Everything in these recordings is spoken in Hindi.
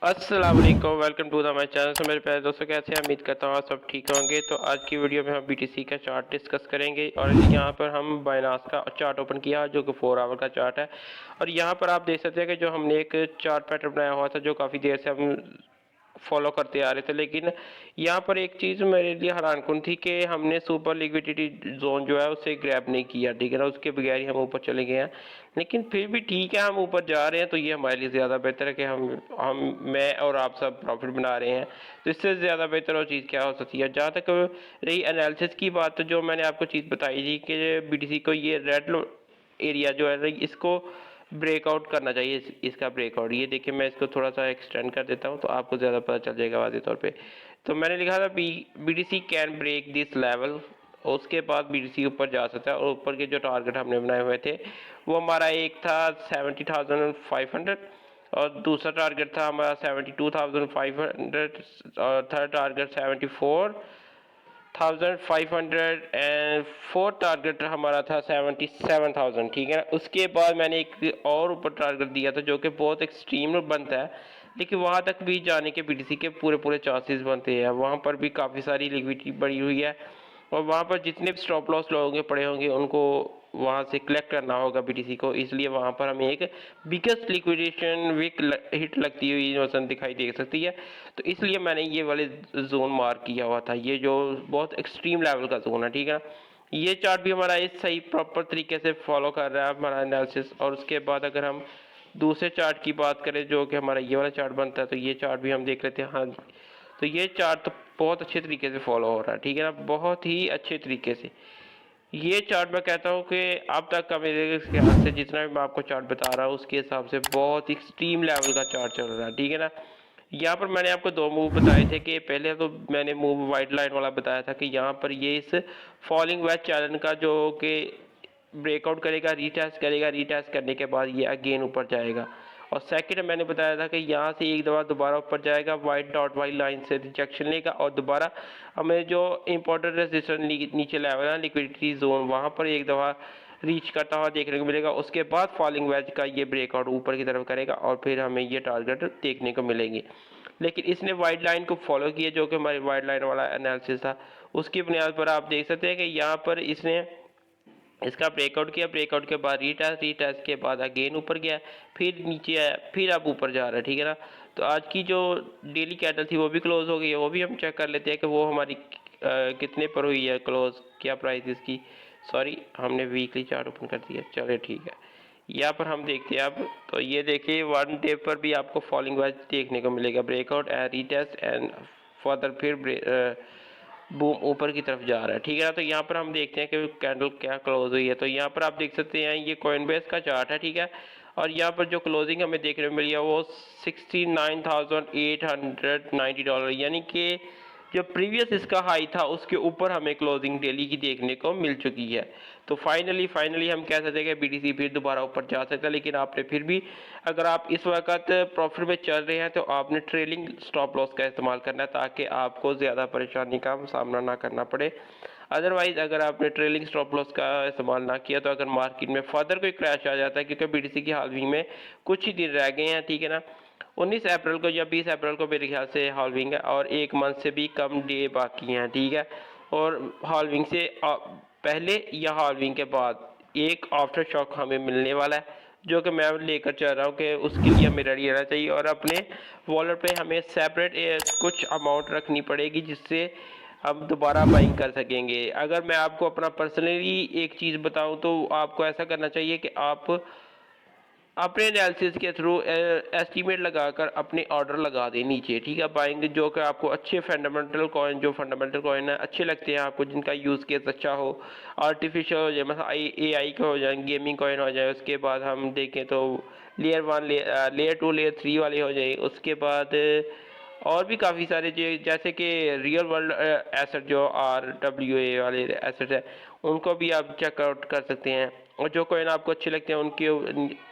अस्सलाम वालेकुम, welcome to the my channel. मेरे प्यारे दोस्तों, कैसे हैं? उम्मीद करता हूँ आप सब ठीक होंगे। तो आज की वीडियो में हम बीटीसी का चार्ट डिस्कस करेंगे और यहाँ पर हम बाइनांस का चार्ट ओपन किया जो कि 4 आवर का चार्ट है। और यहाँ पर आप देख सकते हैं कि जो हमने एक चार्ट पैटर्न बनाया हुआ था जो काफ़ी देर से हम फॉलो करते आ रहे थे, लेकिन यहाँ पर एक चीज़ मेरे लिए हैरानकुन थी कि हमने सुपर लिक्विडिटी जोन जो है उसे ग्रैब नहीं किया, ठीक है ना। उसके बगैर ही हम ऊपर चले गए हैं, लेकिन फिर भी ठीक है, हम ऊपर जा रहे हैं तो ये हमारे लिए ज़्यादा बेहतर है कि हम मैं और आप सब प्रॉफिट बना रहे हैं। तो इससे ज़्यादा बेहतर और चीज़ क्या हो सकती है। जहाँ तक रही एनालिसिस की बात, तो जो मैंने आपको चीज़ बताई थी कि बीटीसी को ये रेड एरिया जो है इसको ब्रेकआउट करना चाहिए, इसका ब्रेकआउट। ये देखिए, मैं इसको थोड़ा सा एक्सटेंड कर देता हूँ तो आपको ज़्यादा पता चल जाएगा वाज़े तौर पे। तो मैंने लिखा था BTC can break this level, उसके बाद बीटीसी ऊपर जा सकता है। और ऊपर के जो टारगेट हमने बनाए हुए थे वो हमारा एक था 70,500 और दूसरा टारगेट था हमारा 72,500 और third target 74,500 and fourth target हमारा था 77,000, ठीक है ना। उसके बाद मैंने एक और ऊपर टारगेट दिया था जो कि बहुत एक्सट्रीम बनता है, लेकिन वहाँ तक भी जाने के बीटीसी के पूरे पूरे चांसेस बनते हैं। वहाँ पर भी काफ़ी सारी लिक्विडिटी बढ़ी हुई है और वहाँ पर जितने भी स्टॉप लॉस लोग पड़े होंगे उनको वहाँ से कलेक्ट करना होगा बीटीसी को, इसलिए वहाँ पर हमें एक बिगेस्ट लिक्विडेशन वीक हिट लगती हुई नौसन दिखाई दे सकती है। तो इसलिए मैंने ये वाले जोन मार्क किया हुआ था, ये जो बहुत एक्सट्रीम लेवल का जोन है, ठीक है ना। ये चार्ट भी हमारा इस सही प्रॉपर तरीके से फॉलो कर रहा है हमारा एनालिसिस। और उसके बाद अगर हम दूसरे चार्ट की बात करें जो कि हमारा ये वाला चार्ट बनता है, तो ये चार्ट भी हम देख लेते हैं। हाँ जी, तो ये चार्ट तो बहुत अच्छे तरीके से फॉलो हो रहा है, ठीक है ना, बहुत ही अच्छे तरीके से। ये चार्ट मैं कहता हूँ कि अब तक का मेरे ख्याल से जितना भी मैं आपको चार्ट बता रहा हूँ उसके हिसाब से बहुत ही एक्सट्रीम लेवल का चार्ट चल रहा है, ठीक है ना। यहाँ पर मैंने आपको दो मूव बताए थे कि पहले तो मैंने मूव वाइट लाइन वाला बताया था कि यहाँ पर ये इस फॉलिंग वेज चैनल का जो कि ब्रेकआउट करेगा, रीटेस्ट करेगा, रीटेस्ट करने के बाद ये अगेन ऊपर जाएगा। और सेकंड मैंने बताया था कि यहाँ से एक दफ़ा दोबारा ऊपर जाएगा, वाइट डॉट वाली लाइन से रिजेक्शन लेगा और दोबारा हमें जो इम्पोर्टेंट रेजिस्टेंस नीचे लेवल है लिक्विडिटी जोन, वहाँ पर एक दफ़ा रीच करता हुआ देखने को मिलेगा। उसके बाद फॉलिंग वेज का ये ब्रेकआउट ऊपर की तरफ करेगा और फिर हमें ये टारगेट देखने को मिलेंगे। लेकिन इसने वाइट लाइन को फॉलो किया जो कि हमारी वाइट लाइन वाला एनालिसिस था, उसकी बुनियाद पर आप देख सकते हैं कि यहाँ पर इसने इसका ब्रेकआउट किया, ब्रेकआउट के बाद रीटेस्ट, रीटेस्ट के बाद अगेन ऊपर गया, फिर नीचे आया, फिर अब ऊपर जा रहा है, ठीक है ना। तो आज की जो डेली कैंडल थी वो भी क्लोज हो गई है, वो भी हम चेक कर लेते हैं कि वो हमारी कितने पर हुई है क्लोज, क्या प्राइस इसकी। सॉरी, हमने वीकली चार्ट ओपन कर दिया, चले ठीक है। यहाँ पर हम देखते हैं अब, तो ये देखिए वन डे पर भी आपको फॉलिंग वेज देखने को मिलेगा, breakout and retest and further फिर बूम ऊपर की तरफ जा रहा है, ठीक है ना। तो यहाँ पर हम देखते हैं कि कैंडल क्या क्लोज हुई है। तो यहाँ पर आप देख सकते हैं ये कॉइनबेस का चार्ट है, ठीक है। और यहाँ पर जो क्लोजिंग हमें देखने को मिली है वो $69,890, यानी कि जो प्रीवियस इसका हाई था उसके ऊपर हमें क्लोजिंग डेली की देखने को मिल चुकी है। तो फाइनली हम कह सकते हैं कि बीटीसी फिर दोबारा ऊपर जा सकता है, लेकिन आपने फिर भी, अगर आप इस वक्त प्रॉफिट में चल रहे हैं तो आपने ट्रेलिंग स्टॉप लॉस का इस्तेमाल करना है ताकि आपको ज़्यादा परेशानी का सामना ना करना पड़े। अदरवाइज अगर आपने ट्रेलिंग स्टॉप लॉस का इस्तेमाल ना किया तो अगर मार्केट में फर्दर कोई क्रैश आ जाता है, क्योंकि बीटीसी की हाल्विंग में कुछ ही दिन रह गए हैं, ठीक है ना। 19 अप्रैल को या 20 अप्रैल को मेरे ख्याल से हाल्विंग है और एक मंथ से भी कम डे बाकी हैं, ठीक है। और हाल्विंग से पहले या हाल्विंग के बाद एक आफ्टर शॉक हमें मिलने वाला है जो कि मैं लेकर चल रहा हूँ कि उसके लिए हमें रेडी रहना चाहिए और अपने वॉलेट पे हमें सेपरेट कुछ अमाउंट रखनी पड़ेगी जिससे हम दोबारा बाइंग कर सकेंगे। अगर मैं आपको अपना पर्सनली एक चीज़ बताऊं तो आपको ऐसा करना चाहिए कि आप अपने एनालिसिस के थ्रू एस्टीमेट लगाकर अपने ऑर्डर लगा दें नीचे, ठीक है, बाइंग जो कि आपको अच्छे फंडामेंटल कॉइन, जो फंडामेंटल कॉइन है अच्छे लगते हैं आपको, जिनका यूज़ केस अच्छा हो, आर्टिफिशियल हो जाए, मतलब AI के हो जाए, गेमिंग कॉइन हो जाए। उसके बाद हम देखें तो लेयर 1, लेयर 2, लेयर 3 वाले हो जाए। उसके बाद और भी काफ़ी सारे जैसे कि रियल वर्ल्ड एसेट जो RWA वाले एसेट है उनको भी आप चेकआउट कर सकते हैं। और जो कॉइन आपको अच्छे लगते हैं उनके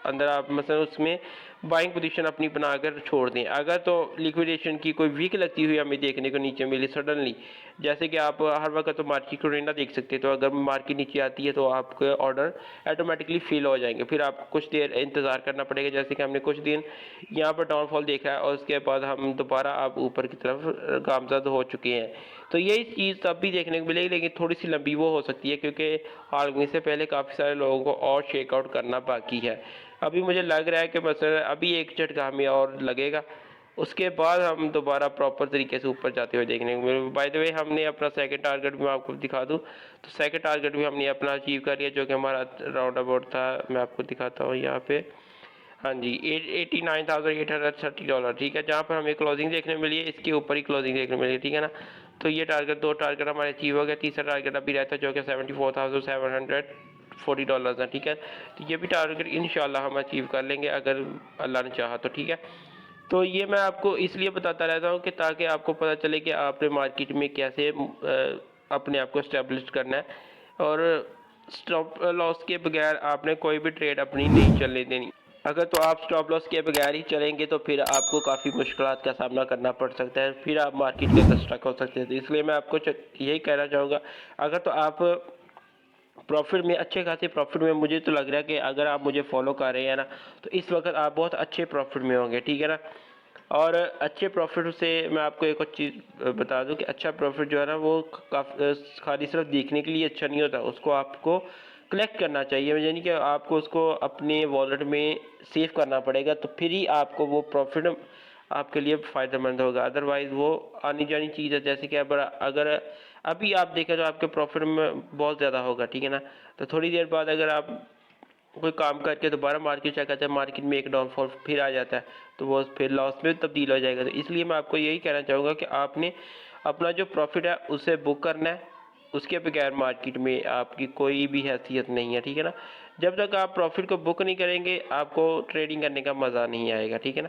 अंदर आप मतलब उसमें बाइंग पोजीशन अपनी बनाकर छोड़ दें। अगर तो लिक्विडेशन की कोई वीक लगती हुई हमें देखने को नीचे मिली सडनली, जैसे कि आप हर वक्त तो मार्केट को ना देख सकते, तो अगर मार्केट नीचे आती है तो आपके ऑर्डर ऑटोमेटिकली फिल हो जाएंगे, फिर आपको कुछ देर इंतज़ार करना पड़ेगा। जैसे कि हमने कुछ दिन यहाँ पर डाउनफॉल देखा है और उसके बाद हम दोबारा आप ऊपर की तरफ गामजद हो चुके हैं। तो यही चीज़ तब भी देखने को मिलेगी, लेकिन थोड़ी सी लंबी वो हो सकती है क्योंकि हालगनी से पहले काफ़ी सारे लोगों को और चेकआउट करना बाकी है। अभी मुझे लग रहा है कि बस अभी एक झटका हमें और लगेगा, उसके बाद हम दोबारा प्रॉपर तरीके से ऊपर जाते हुए देखने को मिले। बाय द वे हमने अपना सेकंड टारगेट भी मैं आपको दिखा दूं, तो सेकंड टारगेट भी हमने अपना अचीव कर लिया, जो कि हमारा राउंड अबाउट था। मैं आपको दिखाता हूँ यहाँ पे, हाँ जी, $89,830, ठीक है, जहाँ पर हमें क्लोजिंग देखने मिली है, इसके ऊपर ही क्लोजिंग देखने मिली है, ठीक है ना। तो ये टारगेट, दो टारगेट हमारे अचीव हो गया। तीसरा टारगेट अभी रहता है जो कि $74,740 है, ठीक है। तो ये भी टारगेट इंशाल्लाह हम अचीव कर लेंगे अगर अल्लाह ने चाहा तो, ठीक है। तो ये मैं आपको इसलिए बताता रहता हूँ कि ताकि आपको पता चले कि आपने मार्केट में कैसे अपने आप को इस्टेब्लिश करना है, और स्टॉप लॉस के बगैर आपने कोई भी ट्रेड अपनी नहीं चलने देनी। अगर तो आप स्टॉप लॉस के बगैर ही चलेंगे तो फिर आपको काफ़ी मुश्किलात का सामना करना पड़ सकता है, फिर आप मार्केट के अंदर स्टक हो सकते हैं। तो इसलिए मैं आपको यही कहना चाहूँगा, अगर तो आप प्रॉफिट में, अच्छे खासे प्रॉफिट में, मुझे तो लग रहा है कि अगर आप मुझे फॉलो कर रहे हैं ना, तो इस वक्त आप बहुत अच्छे प्रॉफिट में होंगे, ठीक है ना। और अच्छे प्रॉफिट से मैं आपको एक और चीज़ बता दूं कि अच्छा प्रॉफिट जो है ना वो खाली सिर्फ देखने के लिए अच्छा नहीं होता, उसको आपको कलेक्ट करना चाहिए, यानी कि आपको उसको अपने वॉलेट में सेव करना पड़ेगा, तो फिर ही आपको वो प्रॉफिट आपके लिए फ़ायदेमंद होगा। अदरवाइज़ वो आनी जानी चीज़ है, जैसे कि अगर अभी आप देखें तो आपके प्रॉफिट में बहुत ज़्यादा होगा, ठीक है ना। तो थोड़ी देर बाद अगर आप कोई काम करके दोबारा मार्केट चेक करते हैं, मार्केट में एक डाउनफॉल फिर आ जाता है, तो वो फिर लॉस में तब्दील हो जाएगा। तो इसलिए मैं आपको यही कहना चाहूँगा कि आपने अपना जो प्रॉफिट है उसे बुक करना है, उसके बगैर मार्केट में आपकी कोई भी हैसियत नहीं है, ठीक है ना। जब तक आप प्रॉफिट को बुक नहीं करेंगे आपको ट्रेडिंग करने का मज़ा नहीं आएगा, ठीक है ना।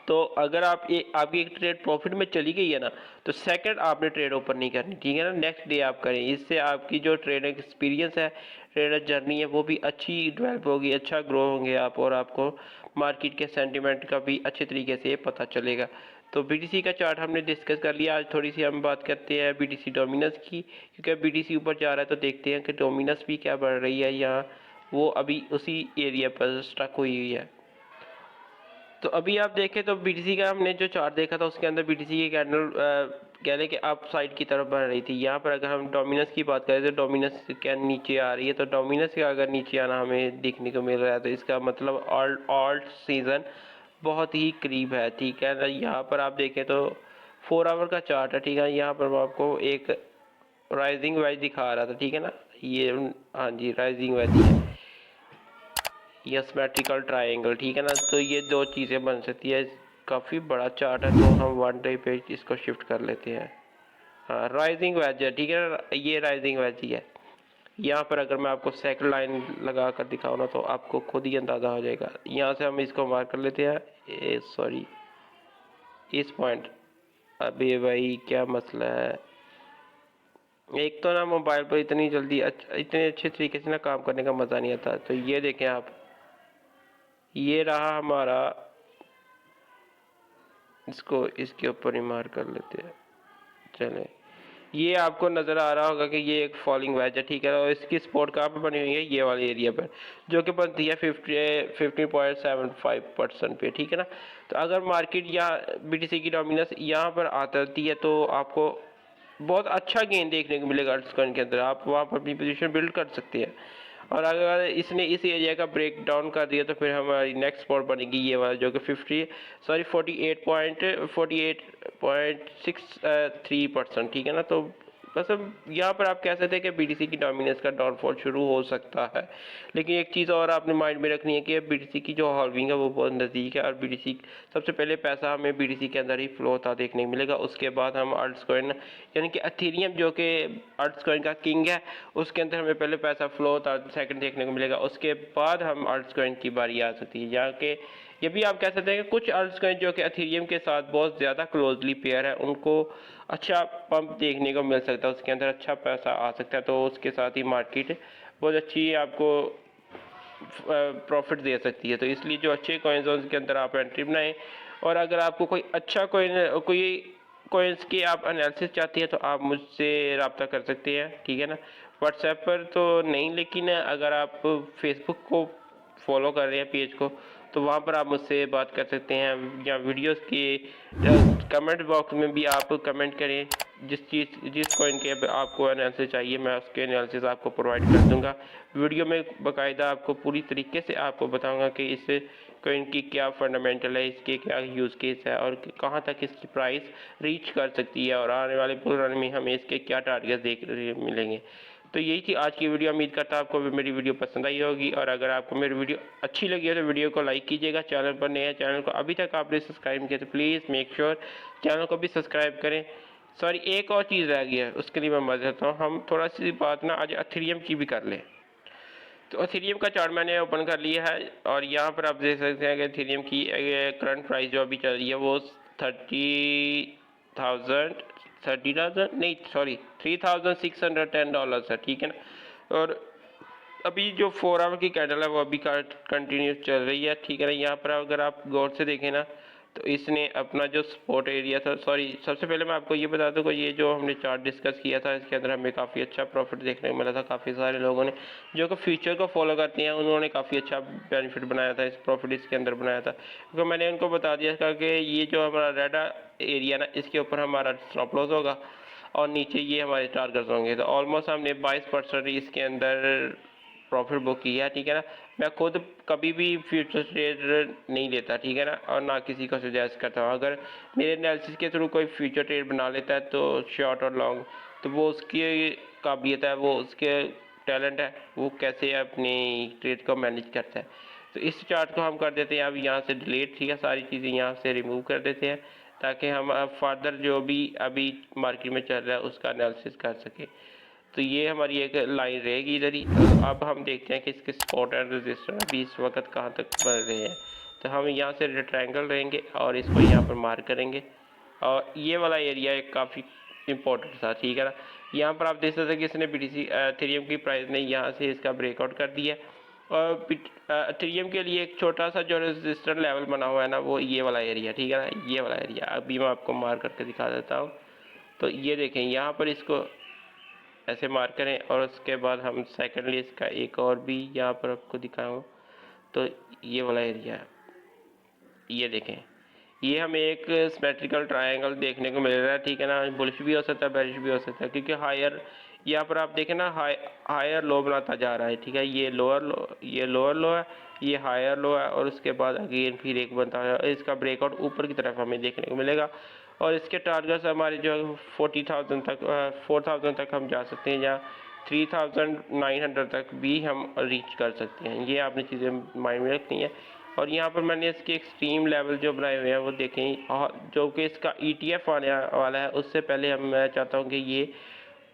तो अगर आपकी एक ट्रेड प्रॉफिट में चली गई है ना, तो सेकंड आपने ट्रेड ओपन नहीं करनी, ठीक है ना, नेक्स्ट डे आप करें। इससे आपकी जो ट्रेडिंग एक्सपीरियंस है, ट्रेडर जर्नी है, वो भी अच्छी डेवलप होगी, अच्छा ग्रो होंगे आप, और आपको मार्केट के सेंटिमेंट का भी अच्छे तरीके से पता चलेगा। तो बीटीसी का चार्ट हमने डिस्कस कर लिया। आज थोड़ी सी हम बात करते हैं बीटीसी डोमिनेंस की, क्योंकि बीटीसी ऊपर जा रहा है, तो देखते हैं कि डोमिनेंस भी क्या बढ़ रही है, यहाँ वो अभी उसी एरिया पर स्टक हुई है। तो अभी आप देखें तो बीटीसी का हमने जो चार्ट देखा था उसके अंदर बीटीसी की कैंडल कहने के अप साइड की तरफ बढ़ रही थी। यहाँ पर अगर हम डोमिनेंस की बात करें तो डोमिनेंस कैन नीचे आ रही है, तो डोमिनेंस का अगर नीचे आना हमें देखने को मिल रहा है तो इसका मतलब ऑल्ट सीज़न बहुत ही करीब है, ठीक है ना। यहाँ पर आप देखें तो 4 आवर का चार्ट है, ठीक है। यहाँ पर मैं आपको एक राइजिंग वेज दिखा रहा था, ठीक है ना, ये हाँ जी राइजिंग वेज है, या सिमेट्रिकल ट्रायंगल, ठीक है ना। तो ये दो चीज़ें बन सकती है, काफ़ी बड़ा चार्ट है, तो हम वन डे पे इसको शिफ्ट कर लेते हैं। हाँ राइजिंग वेज है, ठीक है ना, ये राइजिंग वेज ही है। यहाँ पर अगर मैं आपको सेकंड लाइन लगा कर दिखाऊँ ना तो आपको खुद ही अंदाज़ा हो जाएगा। यहाँ से हम इसको मार्क कर लेते हैं, सॉरी इस पॉइंट। अभी भाई क्या मसला है, एक तो ना मोबाइल पर इतनी जल्दी इतने अच्छे तरीके से ना काम करने का मज़ा नहीं आता। तो ये देखें आप, ये रहा हमारा, इसको इसके ऊपर ही मार कर लेते हैं। चले, ये आपको नज़र आ रहा होगा कि ये एक फॉलिंग वेज है, ठीक है, और इसकी स्पॉट कहाँ पर बनी हुई है, ये वाले एरिया पर, जो कि बनती है 15.75% पे, ठीक है ना। तो अगर मार्केट या बीटीसी की डोमिनेंस यहाँ पर आती है तो आपको बहुत अच्छा गेन देखने को मिलेगा अल्टकॉइन के अंदर, आप वहाँ पर अपनी पोजीशन बिल्ड कर सकते हैं। और अगर इसने इस एरिया का ब्रेक डाउन कर दिया तो फिर हमारी नेक्स्ट स्पॉट बनेगी ये वाला, जो कि 48.63%, ठीक है ना। तो बस अब यहाँ पर आप कह सकते हैं कि बीटीसी की डोमिनेंस का डाउनफॉल शुरू हो सकता है। लेकिन एक चीज़ और आपने माइंड में रखनी है कि बीटीसी की जो हॉल्विंग है वो बहुत नज़दीक है, और बीटीसी सबसे पहले पैसा हमें बीटीसी के अंदर ही फ्लो होता देखने को मिलेगा। उसके बाद हम अल्टकॉइन यानी कि एथेरियम जो कि अल्टकॉइन का किंग है, उसके अंदर हमें पहले पैसा फ्लो होता सेकंड देखने को मिलेगा। उसके बाद हम अल्टकॉइन की बारी आ सकती है, जहाँ के ये भी आप कह सकते हैं कि कुछ अल्टकॉइन जो कि एथेरियम के साथ बहुत ज़्यादा क्लोजली पेयर है, उनको अच्छा पंप देखने को मिल सकता है, उसके अंदर अच्छा पैसा आ सकता है। तो उसके साथ ही मार्केट बहुत अच्छी आपको प्रॉफिट दे सकती है। तो इसलिए जो अच्छे कॉइन्स हैं उसके अंदर आप एंट्री बनाएं। और अगर आपको कोई अच्छा कोई कॉइन्स की आप एनालिसिस चाहती है तो आप मुझसे रब्ता कर सकते हैं, ठीक है ना। व्हाट्सएप पर तो नहीं, लेकिन अगर आप फेसबुक को फॉलो कर रहे हैं पेज को, तो वहाँ पर आप मुझसे बात कर सकते हैं, या वीडियोस के कमेंट बॉक्स में भी आप कमेंट करें। जिस कॉइन के आपको एनालिसिस चाहिए मैं उसके एनालिसिस आपको प्रोवाइड कर दूंगा। वीडियो में बाकायदा आपको पूरी तरीके से आपको बताऊंगा कि इस कॉइन की क्या फंडामेंटल है, इसके क्या यूज़ केस है और कहाँ तक इसकी प्राइस रीच कर सकती है, और आने वाले बुल रन में हमें इसके क्या टारगेट देख मिलेंगे। तो यही थी आज की वीडियो। उम्मीद करता हूँ आपको मेरी वीडियो पसंद आई होगी, और अगर आपको मेरी वीडियो अच्छी लगी हो तो वीडियो को लाइक कीजिएगा। चैनल पर नए हैं, चैनल को अभी तक आपने सब्सक्राइब किया तो प्लीज़ मेक श्योर चैनल को भी सब्सक्राइब करें। सॉरी, एक और चीज़ रह गई है, उसके लिए मैं बता देता हूँ। हम थोड़ा सी बात ना आज एथेरियम की भी कर लें। तो एथेरियम का चार्ट मैंने ओपन कर लिया है, और यहाँ पर आप देख सकते हैं कि एथेरियम की करंट प्राइस जो अभी चल रही है वो 30,000 नहीं, सॉरी, $3,610 है, ठीक है ना। और अभी जो 4 आवर की कैंडल है वो अभी कंटिन्यू चल रही है, ठीक है ना। यहाँ पर अगर आप गौर से देखें ना, तो इसने अपना जो सपोर्ट एरिया था, सॉरी, सबसे पहले मैं आपको ये बता दूँ कि ये जो हमने चार्ट डिस्कस किया था इसके अंदर हमें काफ़ी अच्छा प्रॉफिट देखने को मिला था। काफ़ी सारे लोगों ने जो कि फ्यूचर को फॉलो करते हैं उन्होंने काफ़ी अच्छा बेनिफिट बनाया था, इस प्रॉफिट इसके अंदर बनाया था, क्योंकि मैंने उनको बता दिया था कि ये जो हमारा रेड एरिया ना, इसके ऊपर हमारा स्टॉप लॉस होगा और नीचे ये हमारे टारगेट्स होंगे। तो ऑलमोस्ट हमने 22% इसके अंदर प्रॉफिट बुक किया है, ठीक है ना। मैं खुद कभी भी फ्यूचर ट्रेड नहीं लेता, ठीक है ना, और ना किसी को सजेस्ट करता हूँ। अगर मेरे एनालिसिस के थ्रू कोई फ्यूचर ट्रेड बना लेता है तो शॉर्ट और लॉन्ग, तो वो उसकी काबिलियत है, वो उसके टैलेंट है, वो कैसे अपनी ट्रेड को मैनेज करता है। तो इस चार्ट को हम कर देते हैं अब यहाँ से डिलीट, ठीक है, सारी चीज़ें यहाँ से रिमूव कर देते हैं, ताकि हम फर्दर जो भी अभी मार्केट में चल रहा है उसका एनालिसिस कर सके। तो ये हमारी एक लाइन रहेगी इधर ही। तो अब हम देखते हैं कि इसके सपोर्ट एंड रेजिस्टेंस अभी इस वक्त कहाँ तक बढ़ रहे हैं। तो हम यहाँ से रेक्टेंगल रहेंगे और इसको यहाँ पर मार्क करेंगे, और ये वाला एरिया एक काफ़ी इंपॉर्टेंट था, ठीक है ना। यहाँ पर आप देख सकते हैं कि इसने BTC एथेरियम की प्राइस ने यहाँ से इसका ब्रेकआउट कर दिया, और एथेरियम के लिए एक छोटा सा जो रेजिस्टेंस लेवल बना हुआ है ना, वो ये वाला एरिया, ठीक है ना, ये वाला एरिया। अभी मैं आपको मार्क करके दिखा देता हूँ। तो ये देखें, यहाँ पर इसको ऐसे मार्क करें, और उसके बाद हम सेकेंडली इसका एक और भी यहाँ पर आपको दिखाऊँ। तो ये वाला एरिया है, ये देखें, ये हमें एक सिमेट्रिकल ट्रायंगल देखने को मिल रहा है, ठीक है ना। बुलिश भी हो सकता है, बेरिश भी हो सकता है, क्योंकि हायर यहाँ पर आप देखें ना, हायर लो बनाता जा रहा है, ठीक है। ये लोअर लो, ये लोअर लो है, ये हायर लो है, और उसके बाद अगेन फिर एक बनता है, इसका ब्रेकआउट ऊपर की तरफ हमें देखने को मिलेगा। और इसके टारगेट्स हमारे जो 40,000 तक 4,000 तक हम जा सकते हैं, या 3,900 तक भी हम रीच कर सकते हैं। ये आपने चीज़ें माइंड में रखनी है। और यहाँ पर मैंने इसके एक्सट्रीम लेवल जो बनाए हुए हैं वो देखें, जो कि इसका ETF आने वाला है, उससे पहले मैं चाहता हूँ कि ये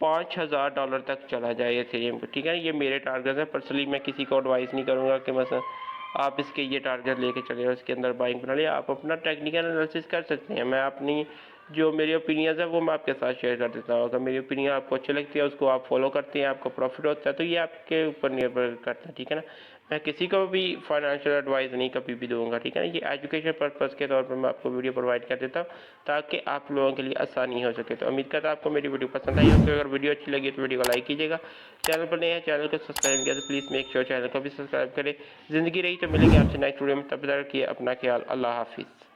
$5,000 तक चला जाए एथेरियम को, ठीक है। ये मेरे टारगेट है। पर्सनली मैं किसी को एडवाइस नहीं करूँगा कि मतलब आप इसके ये टारगेट लेके चले और इसके अंदर बाइंग बना लिया। आप अपना टेक्निकल एनालिसिस कर सकते हैं। मैं अपनी जो मेरी ओपिनियंस है वो मैं आपके साथ शेयर कर देता हूँ। अगर मेरी ओपिनियन आपको अच्छी लगती है, उसको आप फॉलो करते हैं, आपको प्रॉफिट होता है, तो ये आपके ऊपर निर्भर करता है, ठीक है ना। मैं किसी को भी फाइनेंशियल एडवाइस नहीं कभी भी दूंगा, ठीक है ना। ये एजुकेशन पर्पज़ के तौर पर मैं आपको वीडियो प्रोवाइड कर देता हूँ, ताकि आप लोगों के लिए आसानी हो सके। तो उम्मीद करता हूँ आपको मेरी वीडियो पसंद आई होगी। अगर वीडियो अच्छी लगी तो वीडियो को लाइक कीजिएगा। चैनल पर नए हैं, चैनल को सब्सक्राइब किया तो प्लीज़ मेक श्योर चैनल को भी सब्सक्राइब करें। ज़िंदगी रही तो मिलेंगे आपसे नेक्स्ट वीडियो में, तब तक रखिए अपना ख्याल। अल्लाह हाफिज़।